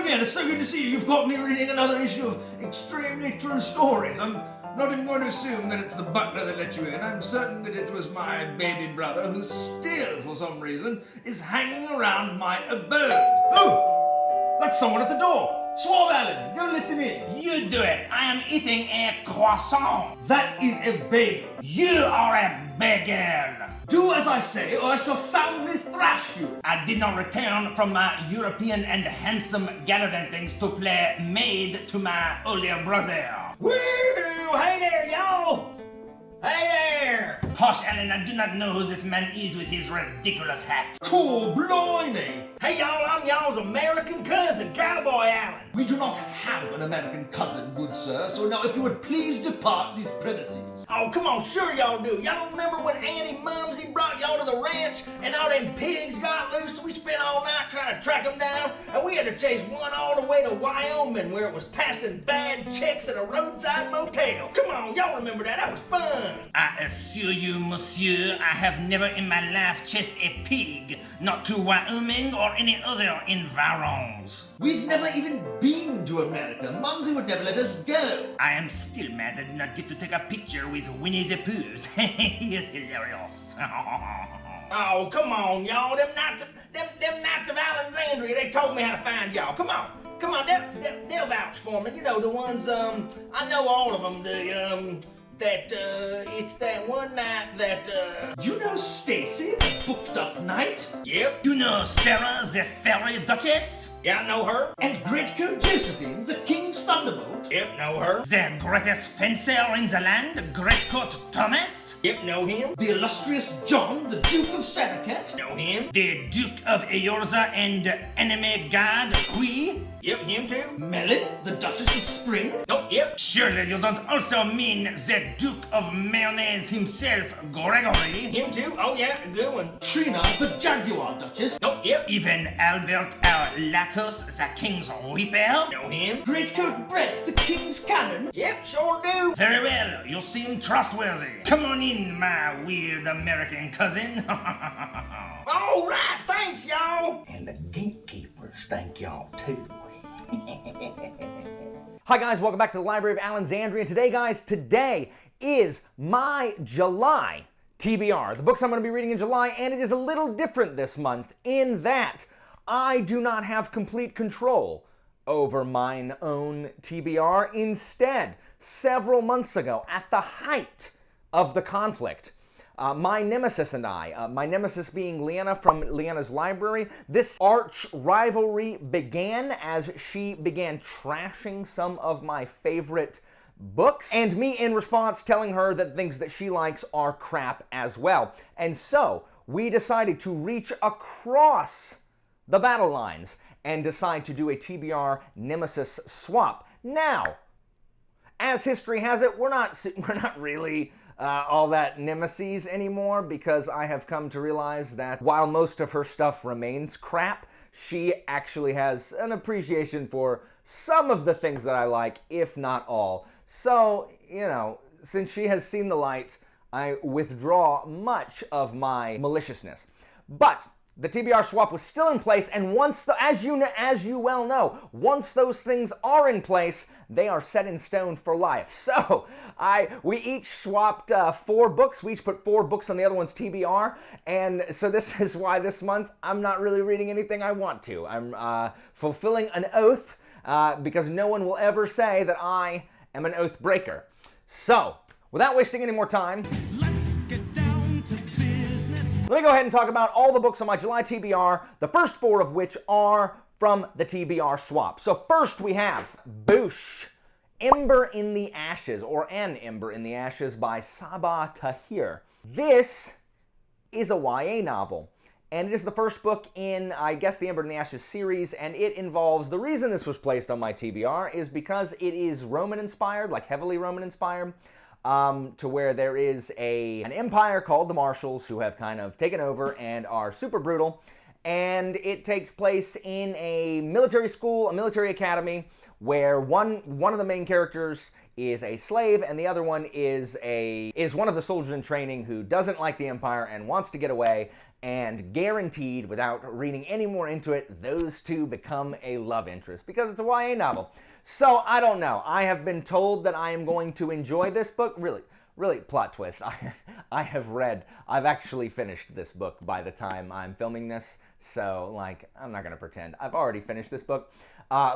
again. It's so good to see you. You've got me reading another issue of Extremely True Stories. I'm not even going to assume that it's the butler that let you in. I'm certain that it was my baby brother who still, for some reason, is hanging around my abode. Oh! That's someone at the door. Suave Allen, go let them in. You do it. I am eating a croissant. That is a bagel. You are a bagel. Do as I say, or I shall soundly thrash you. I did not return from my European and handsome gallavantings to play maid to my older brother. Woo! Hey there, y'all! Hey there! Posh Allen, I do not know who this man is with his ridiculous hat. Cool, blimey! Hey y'all, I'm y'all's American cousin, Cowboy Allen. We do not have an American cousin, good sir, so now if you would please depart these premises. Oh, come on, sure y'all do. Y'all don't remember when Auntie Mumsy brought y'all to the ranch and all them pigs got loose? We spent all night trying to track them down, and we had to chase one all the way to Wyoming where it was passing bad checks at a roadside motel. Come on, y'all remember that? That was fun. I assure you, monsieur, I have never in my life chased a pig, not to Wyoming or any other environs. We've never even been to America. Mumsy would never let us go. I am still mad I did not get to take a picture with Winnie the Pooh. He is hilarious. Oh, come on, y'all. Them Knights of Alexandria, they told me how to find y'all. Come on, they'll vouch for me. You know, the ones, I know all of them. It's that one night that, You know Stacy, the booked up night? Yep. You know Sarah, the fairy duchess? Yeah, I know her. And Greatcoat Josephine, the king's thunderbolt? Yep, know her. The greatest fencer in the land, Greatcoat Thomas? Yep, know him. The illustrious John, the Duke of Sarakat? Know him. The Duke of Eorza and enemy god, Qui? Yep, him too. Melon, the Duchess of Spring? Oh, yep. Surely you don't also mean the Duke of Mayonnaise himself, Gregory? Him too. Oh yeah, a good one. Trina, the Jaguar Duchess? Oh, yep. Even Albert our Lacos, the King's Reaper? Know him. Greatcoat Brett, the King's Cannon? Yep, sure do. Very well. You seem trustworthy. Come on in, my weird American cousin. All right, thanks, y'all. And the gatekeepers thank y'all too. Hi guys, welcome back to the Library of Alexandria. Today is my July TBR. The books I'm going to be reading in July, and it is a little different this month in that I do not have complete control over mine own TBR. Instead, several months ago, at the height of the conflict, my nemesis and I, my nemesis being Leanna from Leanna's library, this arch rivalry began as she began trashing some of my favorite books, and me in response telling her that things that she likes are crap as well. And so we decided to reach across the battle lines and decide to do a TBR Nemesis swap. Now, as history has it, we're not really all that nemesis anymore, because I have come to realize that while most of her stuff remains crap, she actually has an appreciation for some of the things that I like, if not all. So, you know, since she has seen the light, I withdraw much of my maliciousness. But the TBR swap was still in place, and once as you well know, once those things are in place, they are set in stone for life. So we each swapped 4 books. We each put 4 books on the other one's TBR, and so this is why this month I'm not really reading anything I want to. I'm fulfilling an oath because no one will ever say that I am an oath breaker. So, without wasting any more time, let me go ahead and talk about all the books on my July TBR, the first 4 of which are from the TBR swap. So first we have Boosh, Ember in the Ashes, or An Ember in the Ashes by Sabah Tahir. This is a YA novel, and it is the first book in, I guess, the Ember in the Ashes series, and it involves, the reason this was placed on my TBR is because it is Roman-inspired, like heavily Roman-inspired. To where there is an empire called the Marshals who have kind of taken over and are super brutal, and it takes place in a military school, a military academy, where one of the main characters is a slave, and the other one is one of the soldiers in training who doesn't like the Empire and wants to get away. And guaranteed, without reading any more into it, those two become a love interest because it's a YA novel. So I don't know. I have been told that I am going to enjoy this book. Really, plot twist. I've actually finished this book by the time I'm filming this. So, like, I'm not going to pretend. I've already finished this book.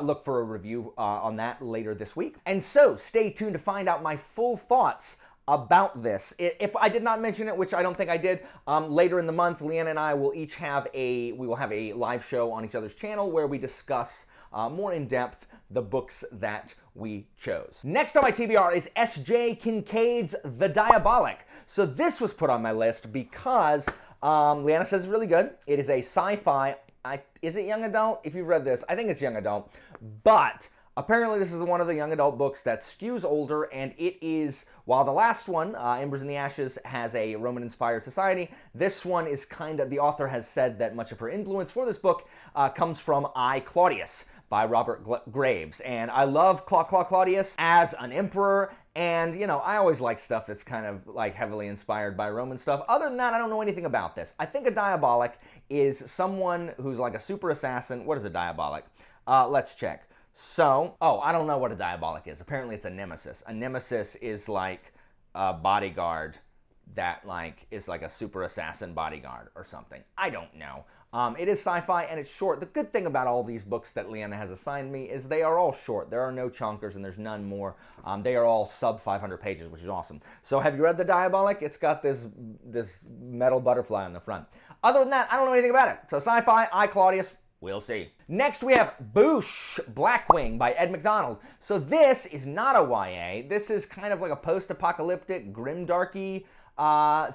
Look for a review on that later this week. And so, stay tuned to find out my full thoughts about this. If I did not mention it, which I don't think I did, later in the month, Leanna and I will each have we will have a live show on each other's channel where we discuss more in depth the books that we chose. Next on my TBR is S.J. Kincaid's The Diabolic. So this was put on my list because Leanna says it's really good. It is a sci-fi. Is it young adult? If you've read this, I think it's young adult. But apparently this is one of the young adult books that skews older, and it is, while the last one, Embers in the Ashes, has a Roman-inspired society, this one is the author has said that much of her influence for this book comes from I, Claudius by Robert Graves. And I love Claudius as an emperor, and, you know, I always like stuff that's kind of, like, heavily inspired by Roman stuff. Other than that, I don't know anything about this. I think a diabolic is someone who's like a super assassin. What is a diabolic? Let's check. So, I don't know what a diabolic is. Apparently it's a nemesis. A nemesis is like a bodyguard that, like, is like a super assassin bodyguard or something. I don't know. It is sci-fi and it's short. The good thing about all these books that Leanna has assigned me is they are all short. There are no chunkers and there's none more. They are all sub 500 pages, which is awesome. So have you read The Diabolic? It's got this metal butterfly on the front. Other than that, I don't know anything about it. So sci-fi, I, Claudius, we'll see. Next we have Boosh, Blackwing by Ed McDonald. So this is not a YA. This is kind of like a post-apocalyptic, grimdarky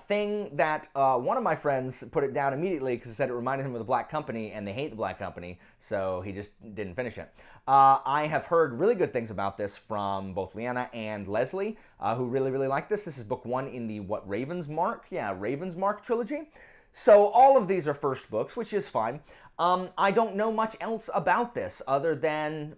thing that one of my friends put it down immediately because he said it reminded him of The Black Company, and they hate The Black Company, so he just didn't finish it. I have heard really good things about this from both Leanna and Leslie, who really, really like this. This is book one in the, Raven's Mark? Yeah, Raven's Mark trilogy. So all of these are first books, which is fine. I don't know much else about this other than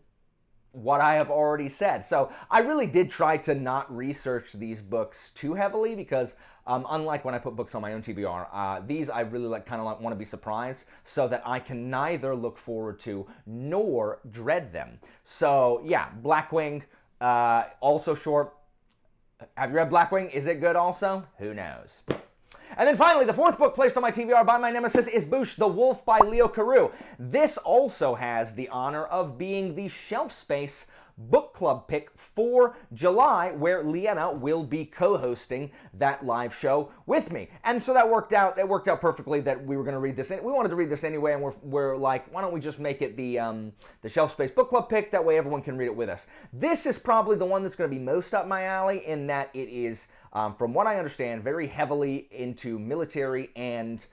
what I have already said. So I really did try to not research these books too heavily because unlike when I put books on my own TBR, these I really want to be surprised so that I can neither look forward to nor dread them. So yeah, Blackwing, also short. Have you read Blackwing? Is it good also? Who knows? And then finally, the fourth book placed on my TBR by my nemesis is Boosh, the Wolf by Leo Carew. This also has the honor of being the Shelf Space book club pick for July, where Leanna will be co-hosting that live show with me. And so that worked out. It worked out perfectly that we were going to read this. We wanted to read this anyway, and we're like, why don't we just make it the Shelf Space book club pick? That way everyone can read it with us. This is probably the one that's going to be most up my alley in that it is, from what I understand, very heavily into military and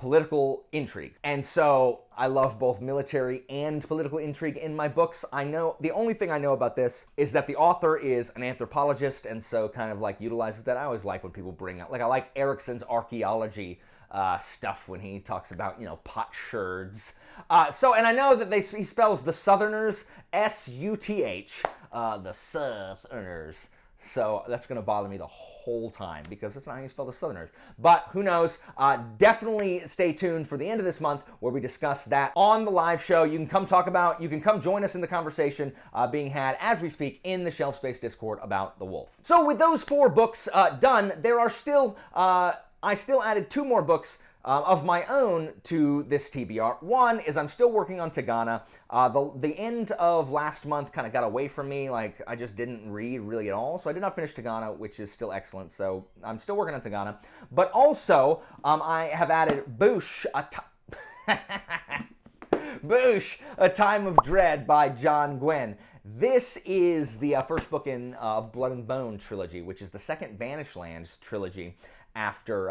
political intrigue. And so I love both military and political intrigue in my books. I know, the only thing I know about this is that the author is an anthropologist and so kind of like utilizes that. I always like when people bring up, like I like Erickson's archaeology stuff when he talks about, potsherds. And I know that he spells the Southerners, S-U-T-H, the Southerners. So that's going to bother me the whole time because that's not how you spell the Southerners. But who knows? Definitely stay tuned for the end of this month where we discuss that on the live show. You can come join us in the conversation being had as we speak in the Shelf Space Discord about The Wolf. So with those 4 books done, there are still, I still added 2 more books of my own to this TBR. One is I'm still working on Tagana. The end of last month kind of got away from me. Like, I just didn't read really at all. So I did not finish Tagana, which is still excellent. So I'm still working on Tagana. But also, I have added Boosh, Boosh, A Time of Dread by John Gwynne. This is the first book in of Blood and Bone trilogy, which is the second Banished Lands trilogy after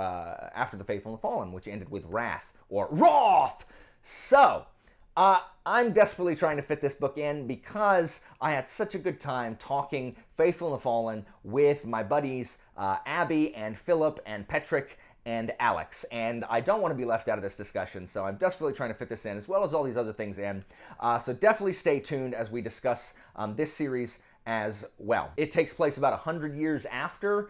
The Faithful and the Fallen, which ended with Wrath, or Wrath! So, I'm desperately trying to fit this book in because I had such a good time talking Faithful and the Fallen with my buddies Abby and Philip and Petrick, and Alex, and I don't want to be left out of this discussion, so I'm desperately trying to fit this in, as well as all these other things in. So definitely stay tuned as we discuss this series as well. It takes place about 100 years after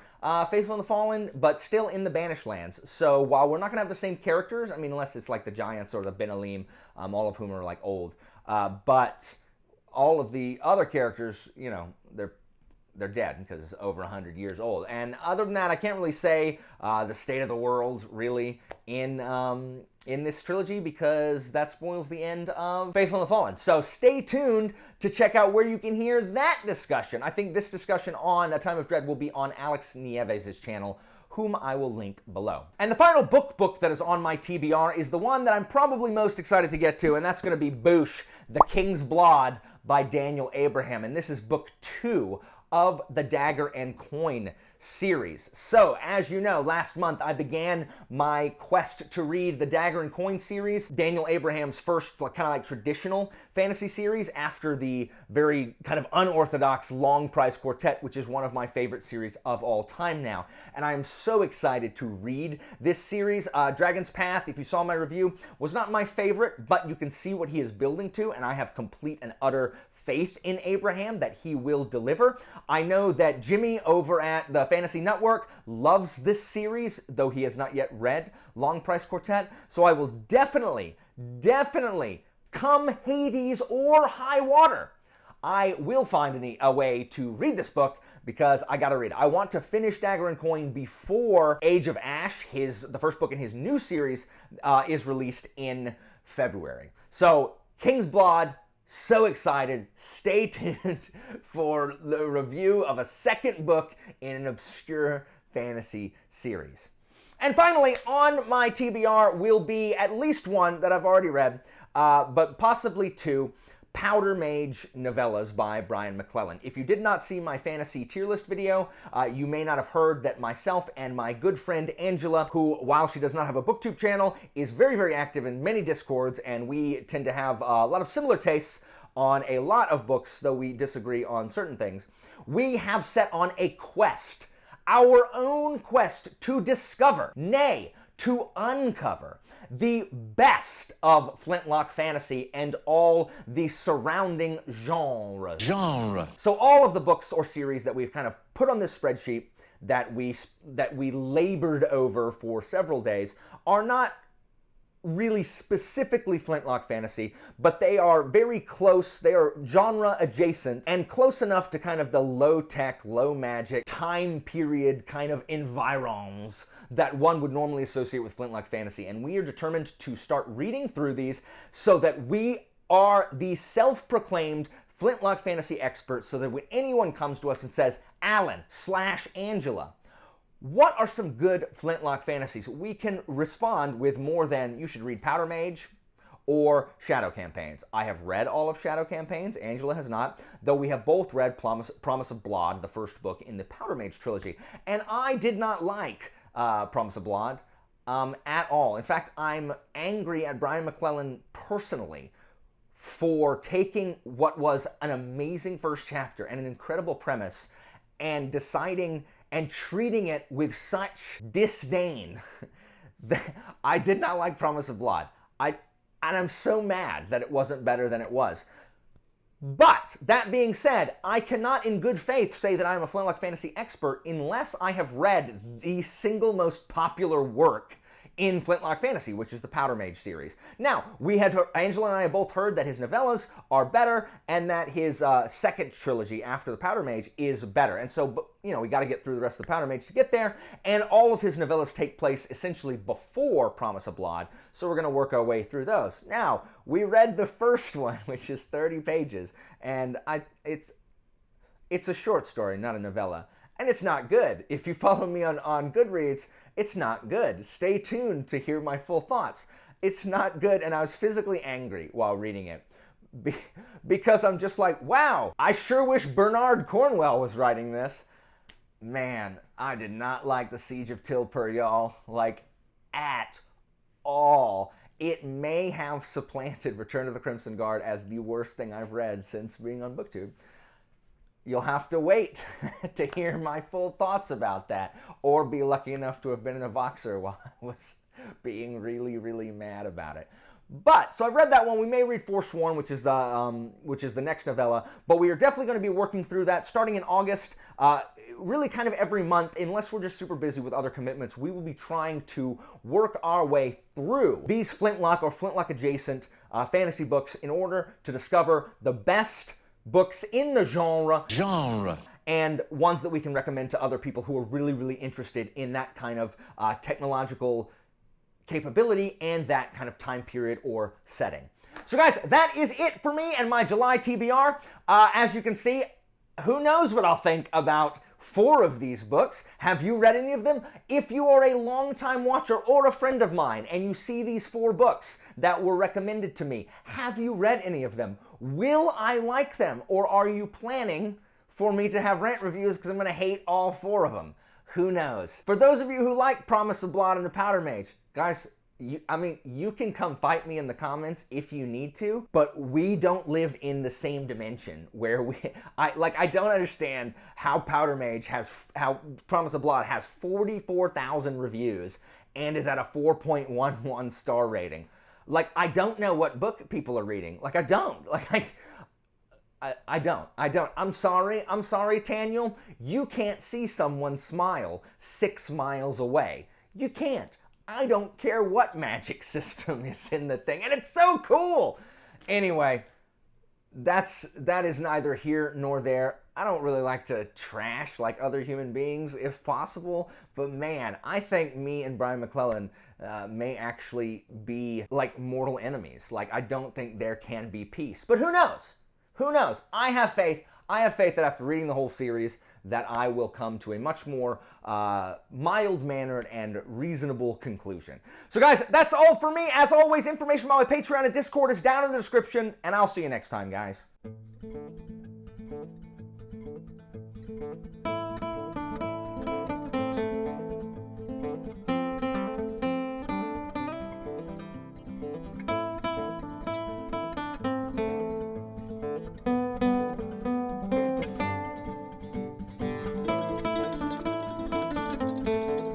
Faithful and the Fallen, but still in the Banished Lands. So while we're not going to have the same characters, I mean, unless it's like the Giants or the Benalim, all of whom are like old, but all of the other characters, you know, they're dead because it's over 100 years old. And other than that, I can't really say the state of the world really in this trilogy, because that spoils the end of Faithful and the Fallen. So stay tuned to check out where you can hear that discussion. I think this discussion on A Time of Dread will be on Alex Nieves' channel, whom I will link below. And the final book that is on my TBR is the one that I'm probably most excited to get to, and that's going to be Boosh, The King's Blood by Daniel Abraham. And this is book 2 of the Dagger and Coin series. So, as you know, last month I began my quest to read the Dagger and Coin series, Daniel Abraham's first kind of like traditional fantasy series after the very kind of unorthodox Long Price Quartet, which is one of my favorite series of all time now. And I am so excited to read this series. Dragon's Path, if you saw my review, was not my favorite, but you can see what he is building to, and I have complete and utter faith in Abraham that he will deliver. I know that Jimmy over at the Fantasy Network loves this series, though he has not yet read Long Price Quartet. So I will definitely, come Hades or high water, I will find a way to read this book, because I gotta read it. I want to finish Dagger and Coin before Age of Ash, the first book in his new series, is released in February. So, King's Blood, so excited. Stay tuned for the review of a second book in an obscure fantasy series. And finally, on my TBR will be at least one that I've already read, but possibly two, Powder Mage novellas by Brian McClellan. If you did not see my fantasy tier list video, you may not have heard that myself and my good friend Angela, who, while she does not have a booktube channel, is very, very active in many discords, and we tend to have a lot of similar tastes on a lot of books, though we disagree on certain things. We have set on a quest, our own quest to discover, nay, to uncover the best of Flintlock fantasy and all the surrounding genres. So all of the books or series that we've kind of put on this spreadsheet that we labored over for several days are not really specifically Flintlock fantasy, but they are very close. They are genre adjacent and close enough to kind of the low-tech, low-magic time period kind of environs that one would normally associate with Flintlock fantasy. And we are determined to start reading through these so that we are the self-proclaimed Flintlock fantasy experts, so that when anyone comes to us and says, Alan/Angela, what are some good Flintlock fantasies? We can respond with more than, you should read Powder Mage or Shadow Campaigns. I have read all of Shadow Campaigns. Angela has not, though we have both read Promise of Blood, the first book in the Powder Mage trilogy. And I did not like Promise of Blood at all. In fact, I'm angry at Brian McClellan personally for taking what was an amazing first chapter and an incredible premise and deciding and treating it with such disdain. I did not like Promise of Blood. And I'm so mad that it wasn't better than it was. But, that being said, I cannot in good faith say that I'm a Flintlock fantasy expert unless I have read the single most popular work in Flintlock fantasy, which is the Powder Mage series. Now, Angela and I have both heard that his novellas are better and that his second trilogy after the Powder Mage is better. And so, you know, we got to get through the rest of the Powder Mage to get there. And all of his novellas take place essentially before Promise of Blood, so we're going to work our way through those. Now, we read the first one, which is 30 pages, and it's a short story, not a novella. And it's not good. If you follow me on Goodreads, it's not good. Stay tuned to hear my full thoughts. It's not good, and I was physically angry while reading it. Because I'm just like, wow, I sure wish Bernard Cornwell was writing this. Man, I did not like the Siege of Tilpur, y'all. Like, at all. It may have supplanted Return of the Crimson Guard as the worst thing I've read since being on BookTube. you'll have to wait to hear my full thoughts about that, or be lucky enough to have been in a Voxer while I was being really, really mad about it. But, so I've read that one. We may read Forsworn, which is the next novella, but we are definitely going to be working through that starting in August. Really kind of every month, unless we're just super busy with other commitments, we will be trying to work our way through these Flintlock or Flintlock adjacent fantasy books in order to discover the best books in the genre and ones that we can recommend to other people who are really, really interested in that kind of technological capability and that kind of time period or setting. So guys, that is it for me and my July TBR. As you can see, who knows what I'll think about 4 of these books. Have you read any of them? If you are a longtime watcher or a friend of mine and you see these 4 books that were recommended to me, have you read any of them? Will I like them? Or are you planning for me to have rant reviews because I'm going to hate all 4 of them? Who knows? For those of you who like Promise of Blood and the Powder Mage, guys, you can come fight me in the comments if you need to, but we don't live in the same dimension where I don't understand how how Promise of Blood has 44,000 reviews and is at a 4.11 star rating. Like, I don't know what book people are reading. Like, I don't. Like, I don't. I'm sorry, Taniel. You can't see someone smile 6 miles away. You can't. I don't care what magic system is in the thing, and it's so cool. Anyway, that is neither here nor there. I don't really like to trash like other human beings if possible, but man, I think me and Brian McClellan may actually be like mortal enemies. Like, I don't think there can be peace, but who knows? Who knows? I have faith. I have faith that after reading the whole series that I will come to a much more mild-mannered and reasonable conclusion. So guys, that's all for me. As always, information about my Patreon and Discord is down in the description, and I'll see you next time, guys.